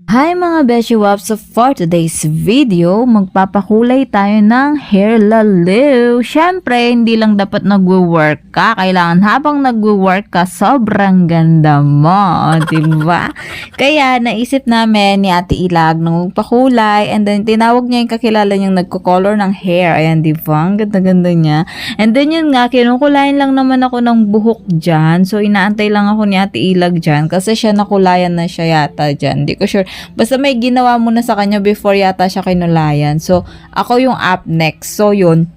Hi mga Beshi Waps! So for today's video, magpapakulay tayo ng hair laliw. Siyempre, hindi lang dapat nagwo-work ka. Kailangan habang nagwo-work ka, sobrang ganda mo. Diba? Kaya naisip namin ni Ate Ilag nung magpakulay and then tinawag niya yung kakilala niyang nagko-color ng hair. Ayan, diba? Ang ganda-ganda niya. And then yun nga, kinukulayan lang naman ako ng buhok dyan. So inaantay lang ako ni Ate Ilag dyan kasi siya nakulayan na siya yata dyan. Hindi ko sure. Basta may ginawa muna sa kanya before yata siya kinulayan. So, ako yung up next. So, yun.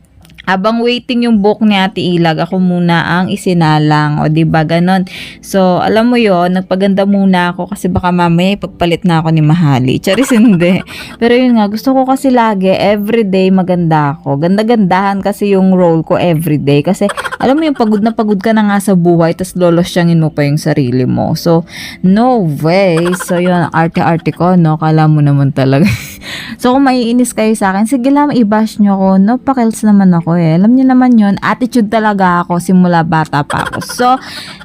Habang waiting yung book ni Ate Ilag, ako muna ang isinalang. O, diba? Ganon. So, alam mo yon, nagpaganda muna ako kasi baka mamaya ipagpalit na ako ni Mahali. Charis, hindi. Pero yun nga, gusto ko kasi lagi, everyday maganda ako. Ganda-gandahan kasi yung role ko everyday. Kasi, alam mo yung pagod na pagod ka na nga sa buhay, tas lolosyangin mo pa yung sarili mo. So, no way. So, yun, arte-arte ko, no? Kala mo naman talaga. So, kung maiinis kayo sa akin, sige lang, i-bash nyo ko. No, pakils naman ako eh. Alam niyo naman yun, attitude talaga ako simula bata pa ako. So,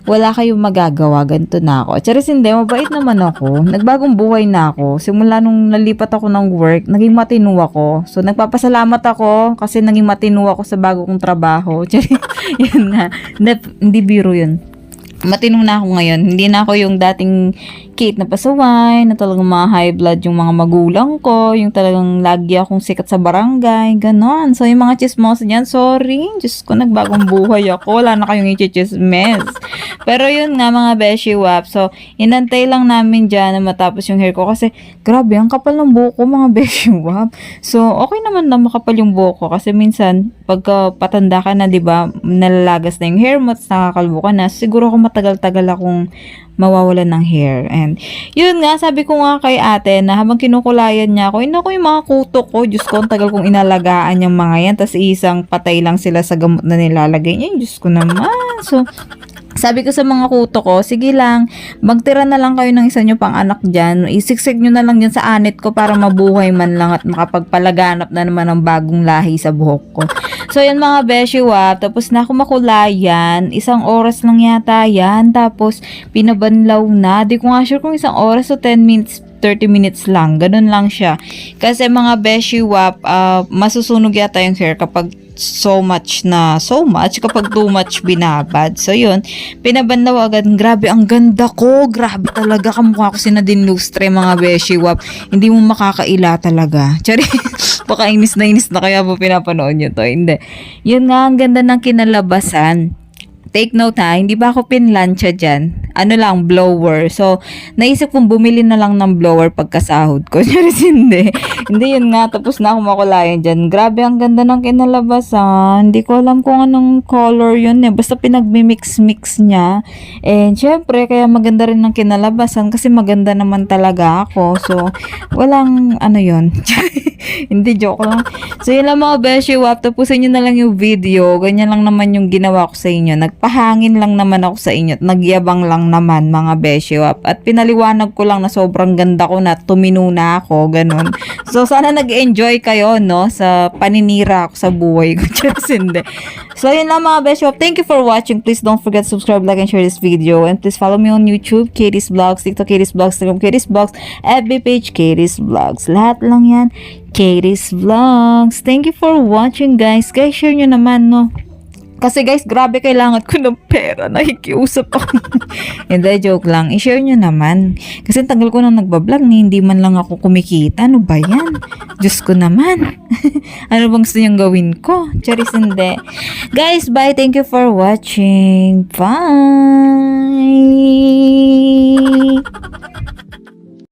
wala kayong magagawa, ganito na ako. Charis, hindi, mabait naman ako. Nagbagong buhay na ako. Simula nung nalipat ako ng work, naging matino ako. So, nagpapasalamat ako kasi naging matino ako sa bago kong trabaho. Charis, yun na. Hindi biro yun. Matino na ako ngayon. Hindi na ako yung dating Kate na pasaway, na talagang mga high blood yung mga magulang ko, yung talagang lagi akong sikat sa barangay, ganon. So, yung mga chismosa niyan, sorry, Diyos ko, nagbagong buhay ako, wala na kayong i-chismes. Pero yun nga, mga beshi wap, so, inantay lang namin dyan na matapos yung hair ko, kasi, grabe, ang kapal ng buhok ko, mga beshi wap. So, okay naman na makapal yung buhok ko, kasi minsan, pagka patanda ka na, diba, nalalagas na yung hair mo, at nakakalbo ka na, siguro ako matagal-tagal akong mawawalan ng hair. And yun nga, sabi ko nga kay ate na habang kinukulayan niya ako, ko yung mga kuto ko, Diyos ko, ang tagal kong inalagaan yung mga yan, tas isang patay lang sila sa gamot na nilalagay niya, Diyos ko naman. So, sabi ko sa mga kuto ko, sige lang, magtira na lang kayo ng isa nyo pang anak dyan, isiksik nyo na lang dyan sa anit ko para mabuhay man lang at makapagpalaganap na naman ng bagong lahi sa buhok ko. So, yan mga beshi wap, tapos na ako makulayan, 1 oras lang yata yan, tapos pinabanlaw na, di ko nga sure kung 1 oras o 10 minutes, 30 minutes lang, ganun lang siya. Kasi mga beshi wap, masusunog yata yung hair kapag so much, kapag too much binabad. So yun, pinabanlaw agad. Grabe, ang ganda ko. Grabe talaga, kamukha ko si Nadine Lustre, mga beshi wap. Hindi mo makakaila talaga. Chari, baka inis na kaya po pinapanood nyo to. Hindi. Yun nga, ang ganda ng kinalabasan. Take note ha, hindi ba ako pinlansya dyan? Ano lang, blower. So, naisip kong bumili na lang ng blower pagkasahod ko. Charis, hindi. Hindi, yun nga, tapos na ako makulayan dyan. Grabe, ang ganda ng kinalabasan. Hindi ko alam kung anong color yun eh. Basta pinagmimix-mix niya. And syempre, kaya maganda rin ng kinalabasan kasi maganda naman talaga ako. So, walang ano yun. Hindi, joke lang. So, yun lang mga beshi wap. Tapusin nyo na lang yung video. Ganyan lang naman yung ginawa ko sa inyo. Nagpahangin lang naman ako sa inyo at nagyabang lang naman mga beshi wap. At pinaliwanag ko lang na sobrang ganda ko na tumino na ako. Ganun. So, sana nag-enjoy kayo, no? Sa paninira ako sa buhay ko. Just hindi. So, yun lang mga beshi wap. Thank you for watching. Please don't forget to subscribe, like, and share this video. And please follow me on YouTube, Katie's Vlogs, TikTok, Katie's Vlogs, Instagram, Katie's Vlogs, FB page, Katie's Vlogs. Lahat lang yan, Katie's Vlogs. Thank you for watching, guys. Guys, share nyo naman, no? Kasi guys, grabe kailangan ko ng pera. Nakikiusap ako. Hindi, joke lang. I-share nyo naman. Kasi tagal ko nang nagbablog, hindi man lang ako kumikita. Ano ba yan? Diyos ko naman. Ano bang gusto nyong gawin ko? Charis, hindi. Guys, bye. Thank you for watching. Bye.